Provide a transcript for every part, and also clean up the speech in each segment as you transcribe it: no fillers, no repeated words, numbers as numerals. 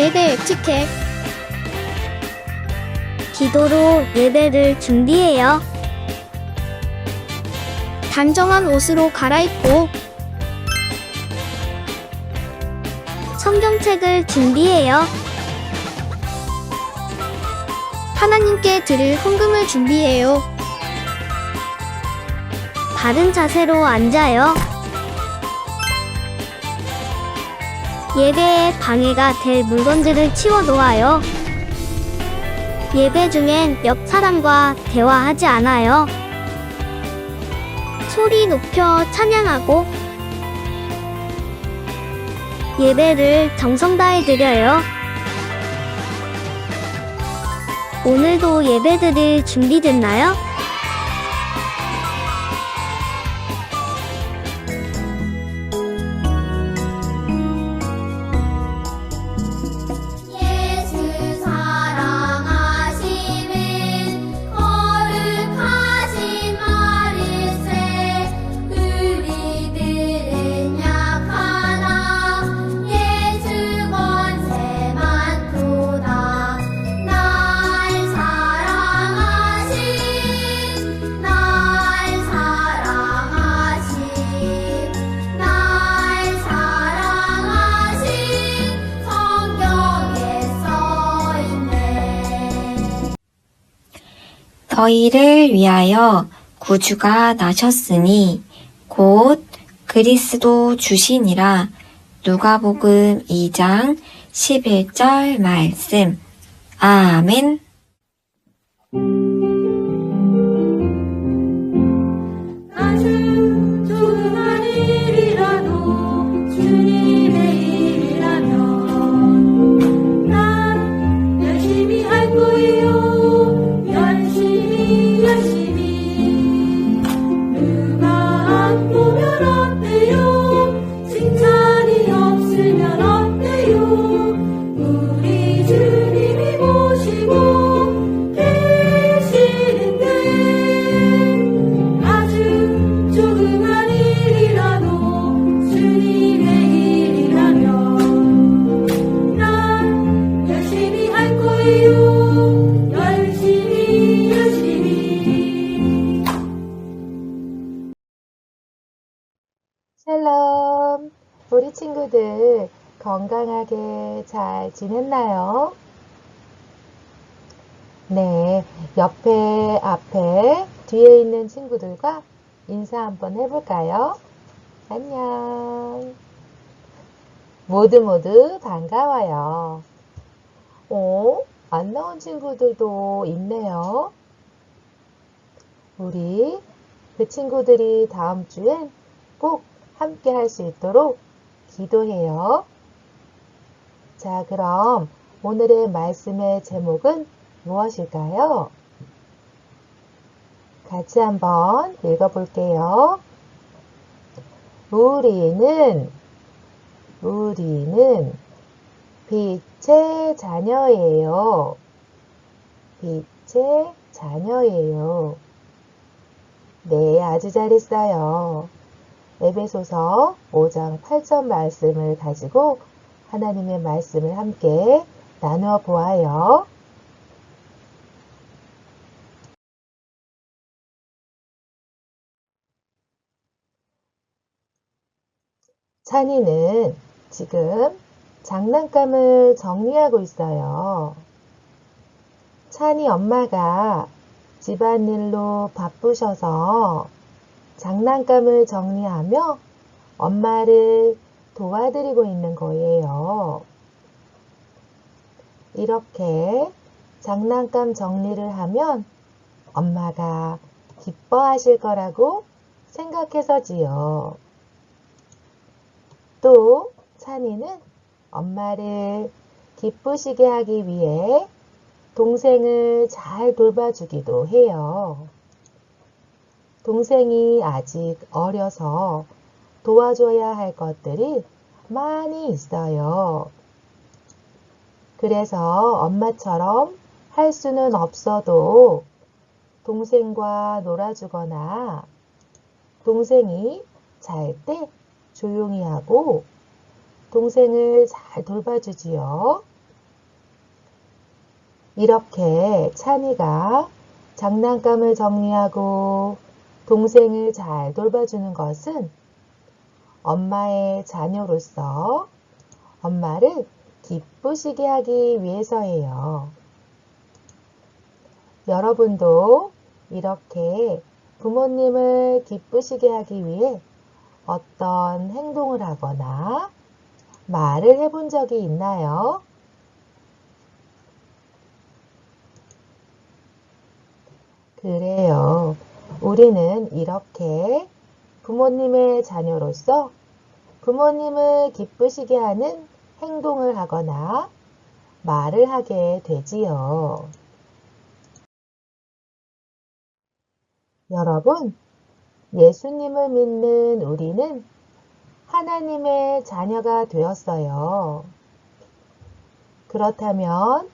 예배 에티켓. 기도로 예배를 준비해요. 단정한 옷으로 갈아입고 성경책을 준비해요. 하나님께 드릴 헌금을 준비해요. 바른 자세로 앉아요. 예배에 방해가 될 물건들을 치워 놓아요. 예배 중엔 옆 사람과 대화하지 않아요. 소리 높여 찬양하고 예배를 정성 다해 드려요. 오늘도 예배 드릴 준비됐나요? 예수 사랑하심은 거룩하신 말일세. 우리들은 약하나 예수 권세 많도다. 날 사랑하신 성경에 써있네. 너희를 위하여 구주가 나셨으니 곧 그리스도 주시니라. 누가복음 2장 11절 말씀. 아멘. 아주 조그만 일이라도 주님의 일이라면 난 열심히 할 거예요. 열심히 누가 안 보면 어때요? 칭찬이 없으면 어때요? 우리 주님이 모시고 계시는데 아주 조그만 일이라도 주님의 일이라면 난 열심히 할 거예요. 열심히 샬롬! 우리 친구들 건강하게 잘 지냈나요? 네, 옆에, 앞에, 뒤에 있는 친구들과 인사 한번 해볼까요? 안녕! 모두 반가워요. 안 나온 친구들도 있네요. 우리 그 친구들이 다음 주엔 꼭 함께 할 수 있도록 기도해요. 자, 그럼 오늘의 말씀의 제목은 무엇일까요? 같이 한번 읽어볼게요. 우리는 빛의 자녀예요. 빛의 자녀예요. 네, 아주 잘했어요. 에베소서 5장 8절 말씀을 가지고 하나님의 말씀을 함께 나누어 보아요. 찬이는 지금 장난감을 정리하고 있어요. 찬이 엄마가 집안일로 바쁘셔서 장난감을 정리하며 엄마를 도와드리고 있는 거예요. 이렇게 장난감 정리를 하면 엄마가 기뻐하실 거라고 생각해서지요. 또 찬이는 엄마를 기쁘시게 하기 위해 동생을 잘 돌봐주기도 해요. 동생이 아직 어려서 도와줘야 할 것들이 많이 있어요. 그래서 엄마처럼 할 수는 없어도 동생과 놀아주거나 동생이 잘 때 조용히 하고 동생을 잘 돌봐주지요. 이렇게 찬이가 장난감을 정리하고 동생을 잘 돌봐주는 것은 엄마의 자녀로서 엄마를 기쁘시게 하기 위해서예요. 여러분도 이렇게 부모님을 기쁘시게 하기 위해 어떤 행동을 하거나 말을 해본 적이 있나요? 그래요. 우리는 이렇게 부모님의 자녀로서 부모님을 기쁘시게 하는 행동을 하거나 말을 하게 되지요. 여러분, 예수님을 믿는 우리는 하나님의 자녀가 되었어요. 그렇다면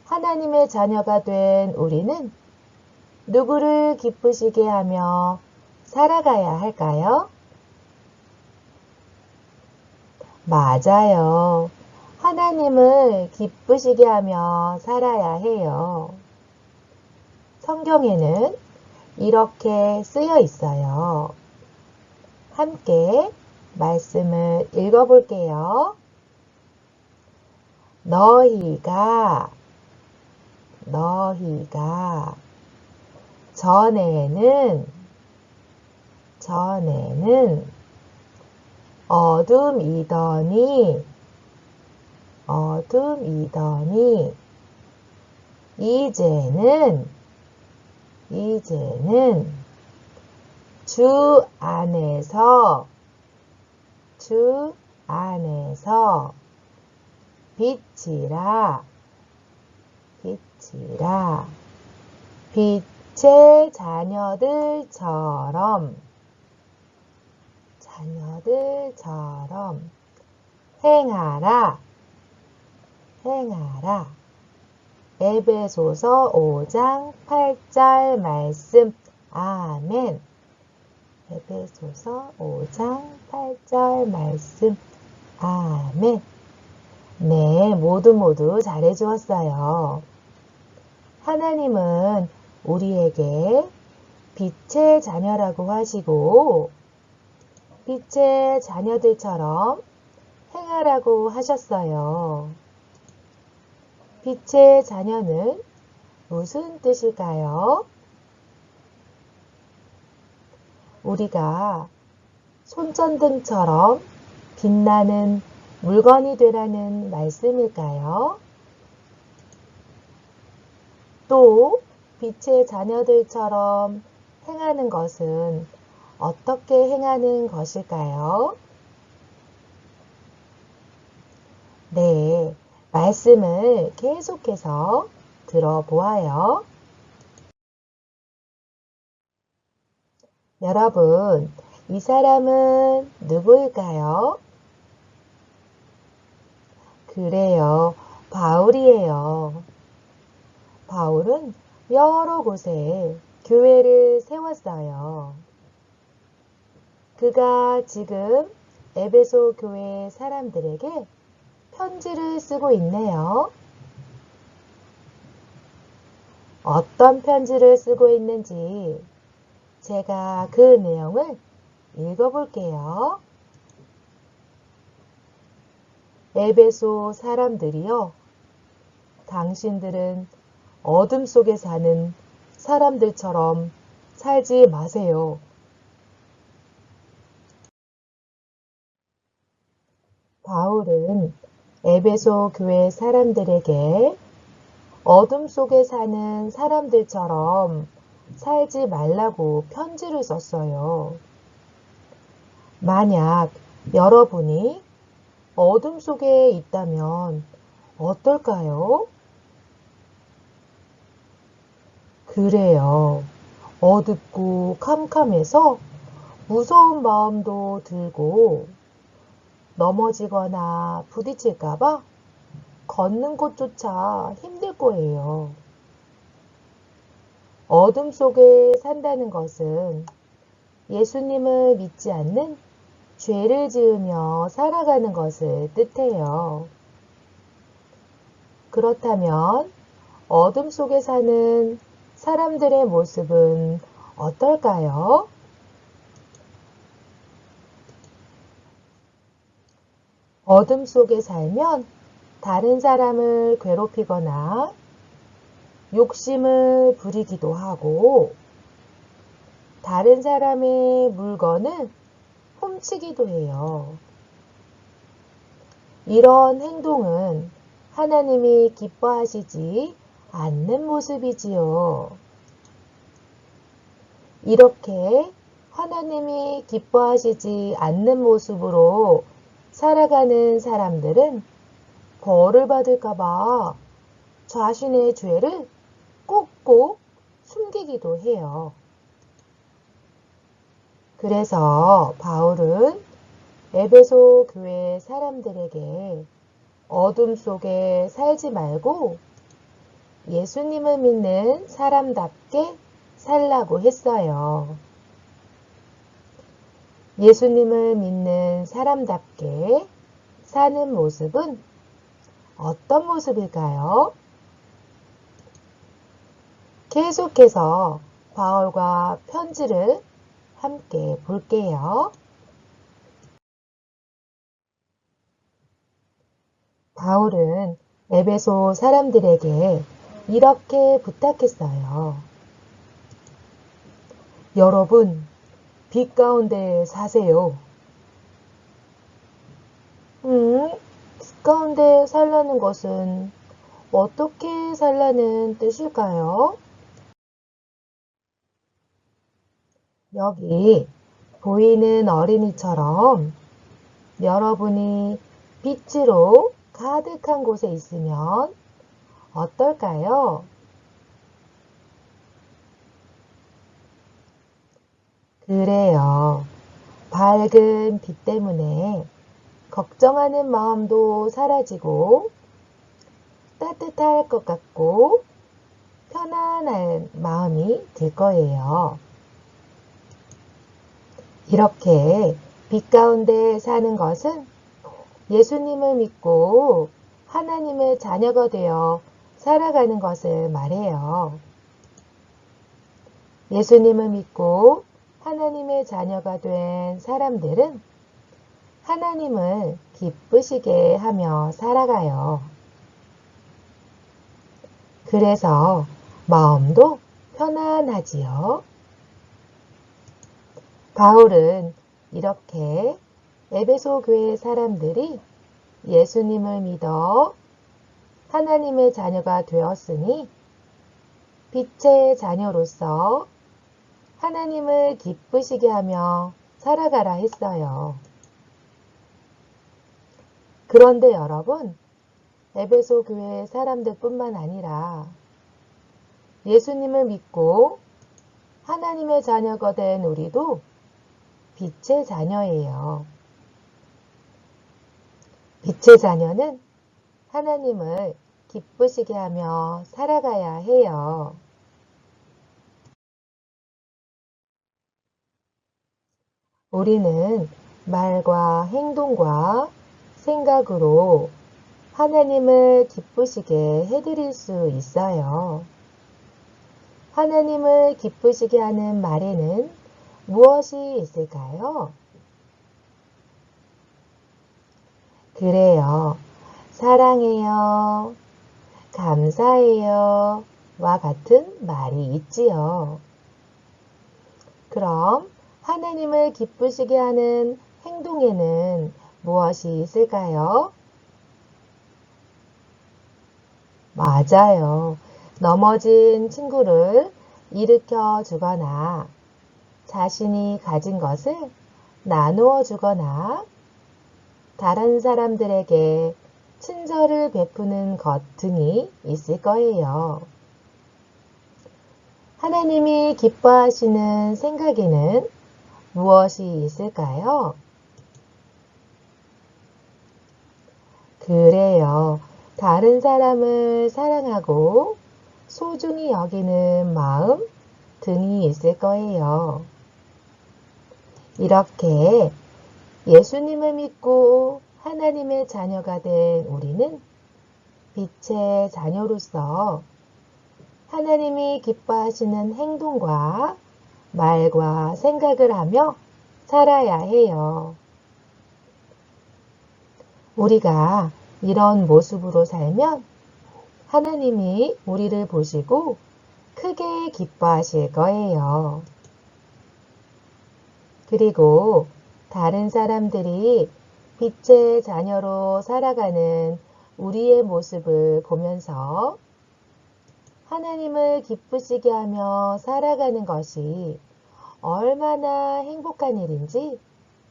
하나님의 자녀가 된 우리는 누구를 기쁘시게 하며 살아가야 할까요? 맞아요. 하나님을 기쁘시게 하며 살아야 해요. 성경에는 이렇게 쓰여 있어요. 함께 말씀을 읽어볼게요. 너희가 전에는 어둠이더니 이제는 주 안에서 빛이라 빛의 자녀들처럼 행하라. 에베소서 5장 8절 말씀. 아멘. 에베소서 5장 8절 말씀. 아멘. 네, 모두 잘해 주었어요. 하나님은 우리에게 빛의 자녀라고 하시고 빛의 자녀들처럼 행하라고 하셨어요. 빛의 자녀는 무슨 뜻일까요? 우리가 손전등처럼 빛나는 물건이 되라는 말씀일까요? 또 빛의 자녀들처럼 행하는 것은 어떻게 행하는 것일까요? 네, 말씀을 계속해서 들어보아요. 여러분, 이 사람은 누구일까요? 그래요, 바울이에요. 바울은 여러 곳에 교회를 세웠어요. 그가 지금 에베소 교회 사람들에게 편지를 쓰고 있네요. 어떤 편지를 쓰고 있는지 제가 그 내용을 읽어볼게요. 에베소 사람들이여, 당신들은 어둠 속에 사는 사람들처럼 살지 마세요. 바울은 에베소 교회 사람들에게 어둠 속에 사는 사람들처럼 살지 말라고 편지를 썼어요. 만약 여러분이 어둠 속에 있다면 어떨까요? 그래요. 어둡고 캄캄해서 무서운 마음도 들고 넘어지거나 부딪힐까봐 걷는 곳조차 힘들 거예요. 어둠 속에 산다는 것은 예수님을 믿지 않는 죄를 지으며 살아가는 것을 뜻해요. 그렇다면 어둠 속에 사는 사람들의 모습은 어떨까요? 어둠 속에 살면 다른 사람을 괴롭히거나 욕심을 부리기도 하고 다른 사람의 물건을 훔치기도 해요. 이런 행동은 하나님이 기뻐하시지 않는 모습이지요. 이렇게 하나님이 기뻐하시지 않는 모습으로 살아가는 사람들은 벌을 받을까봐 자신의 죄를 꼭꼭 숨기기도 해요. 그래서 바울은 에베소 교회 사람들에게 어둠 속에 살지 말고 예수님을 믿는 사람답게 살라고 했어요. 예수님을 믿는 사람답게 사는 모습은 어떤 모습일까요? 계속해서 바울과 편지를 함께 볼게요. 바울은 에베소 사람들에게 이렇게 부탁했어요. 여러분, 빛 가운데 사세요. 빛 가운데 살라는 것은 어떻게 살라는 뜻일까요? 여기 보이는 어린이처럼 여러분이 빛으로 가득한 곳에 있으면 어떨까요? 그래요. 밝은 빛 때문에 걱정하는 마음도 사라지고 따뜻할 것 같고 편안한 마음이 들 거예요. 이렇게 빛 가운데 사는 것은 예수님을 믿고 하나님의 자녀가 되어 살아가는 것을 말해요. 예수님을 믿고 하나님의 자녀가 된 사람들은 하나님을 기쁘시게 하며 살아가요. 그래서 마음도 편안하지요. 바울은 이렇게 에베소 교회 사람들이 예수님을 믿어 하나님의 자녀가 되었으니 빛의 자녀로서 하나님을 기쁘시게 하며 살아가라 했어요. 그런데 여러분, 에베소 교회 사람들뿐만 아니라 예수님을 믿고 하나님의 자녀가 된 우리도 빛의 자녀예요. 빛의 자녀는 하나님을 기쁘시게 하며 살아가야 해요. 우리는 말과 행동과 생각으로 하나님을 기쁘시게 해드릴 수 있어요. 하나님을 기쁘시게 하는 말에는 무엇이 있을까요? 그래요. 사랑해요. 감사해요. 와 같은 말이 있지요. 그럼 하나님을 기쁘시게 하는 행동에는 무엇이 있을까요? 맞아요. 넘어진 친구를 일으켜 주거나 자신이 가진 것을 나누어 주거나 다른 사람들에게 친절을 베푸는 것 등이 있을 거예요. 하나님이 기뻐하시는 생각에는 무엇이 있을까요? 그래요. 다른 사람을 사랑하고 소중히 여기는 마음 등이 있을 거예요. 이렇게 예수님을 믿고 하나님의 자녀가 된 우리는 빛의 자녀로서 하나님이 기뻐하시는 행동과 말과 생각을 하며 살아야 해요. 우리가 이런 모습으로 살면 하나님이 우리를 보시고 크게 기뻐하실 거예요. 그리고 다른 사람들이 빛의 자녀로 살아가는 우리의 모습을 보면서 하나님을 기쁘시게 하며 살아가는 것이 얼마나 행복한 일인지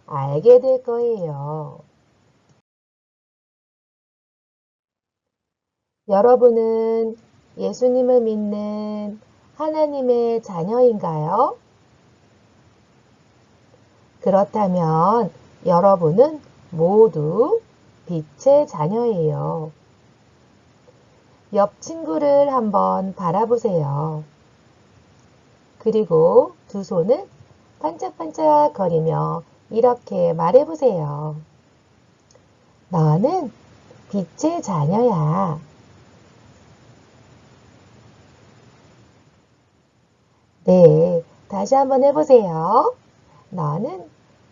알게 될 거예요. 여러분은 예수님을 믿는 하나님의 자녀인가요? 그렇다면 여러분은 모두 빛의 자녀예요. 옆 친구를 한번 바라보세요. 그리고 두 손을 반짝반짝 거리며 이렇게 말해보세요. 너는 빛의 자녀야. 네, 다시 한번 해보세요. 너는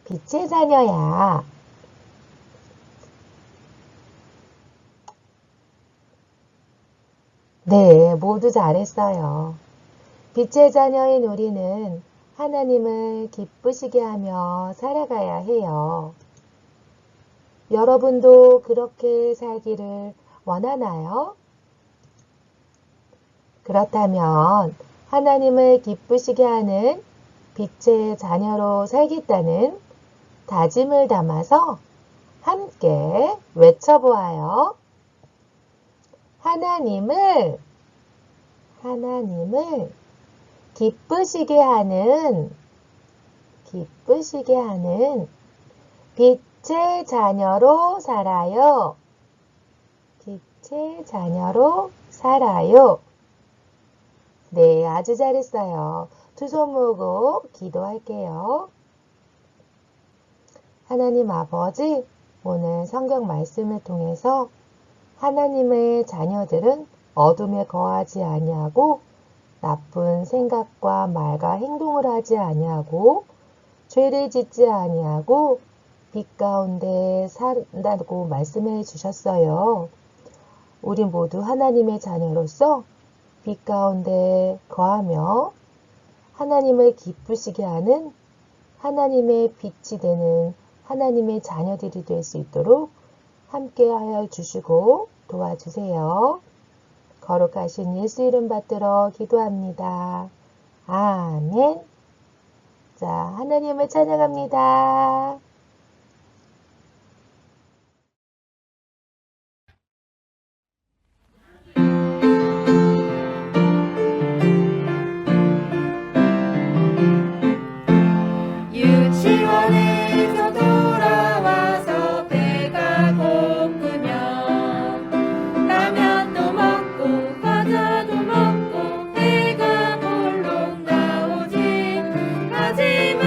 빛의 자녀야. 네, 모두 잘했어요. 빛의 자녀인 우리는 하나님을 기쁘시게 하며 살아가야 해요. 여러분도 그렇게 살기를 원하나요? 그렇다면 하나님을 기쁘시게 하는 빛의 자녀로 살겠다는 다짐을 담아서 함께 외쳐보아요. 하나님을 기쁘시게 하는 빛의 자녀로 살아요. 빛의 자녀로 살아요. 네, 아주 잘했어요. 두 손 모으고 기도할게요. 하나님 아버지, 오늘 성경 말씀을 통해서 하나님의 자녀들은 어둠에 거하지 아니하고 나쁜 생각과 말과 행동을 하지 아니하고 죄를 짓지 아니하고 빛 가운데 산다고 말씀해 주셨어요. 우리 모두 하나님의 자녀로서 빛 가운데 거하며 하나님을 기쁘시게 하는 하나님의 빛이 되는 하나님의 자녀들이 될 수 있도록 함께 하여 주시고 도와주세요. 거룩하신 예수 이름 받들어 기도합니다. 아멘. 자, 하나님을 찬양합니다. 유치원에서 돌아와서 배가 고프면 라면도 먹고 과자도 먹고 배가 홀로 나오지. 하지만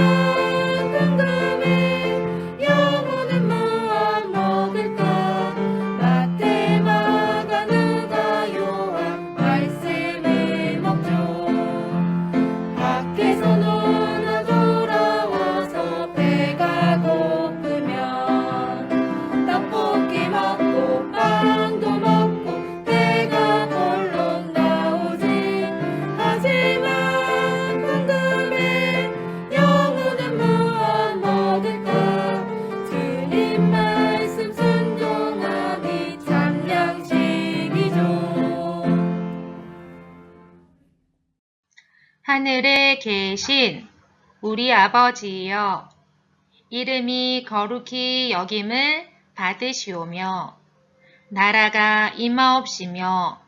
궁금해, 영혼은 무엇 먹을까? 마태, 마가, 누가, 요한 말씀을 먹죠. 밖에서 놀아 돌아와서 배가 고프면 떡볶이 먹고 빵도 먹고 배가 홀로 나오지. 하지만 궁금해, 영혼은 무엇 먹을까? 주님 말씀 순종함이 참 양식이죠. 하늘에 계신 우리 아버지여, 이름이 거룩히 여김을 받으시오며 나라가 임하옵시며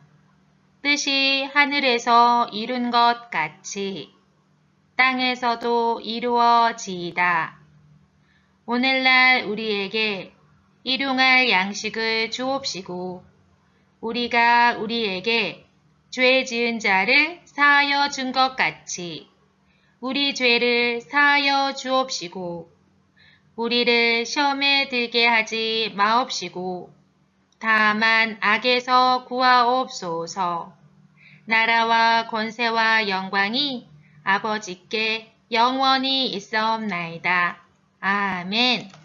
뜻이 하늘에서 이룬 것 같이 땅에서도 이루어지이다. 오늘날 우리에게 일용할 양식을 주옵시고 우리가 우리에게 죄 지은 자를 사하여 준 것 같이 우리 죄를 사하여 주옵시고 우리를 시험에 들게 하지 마옵시고 다만 악에서 구하옵소서. 나라와 권세와 영광이 아버지께 영원히 있사옵나이다. 아멘.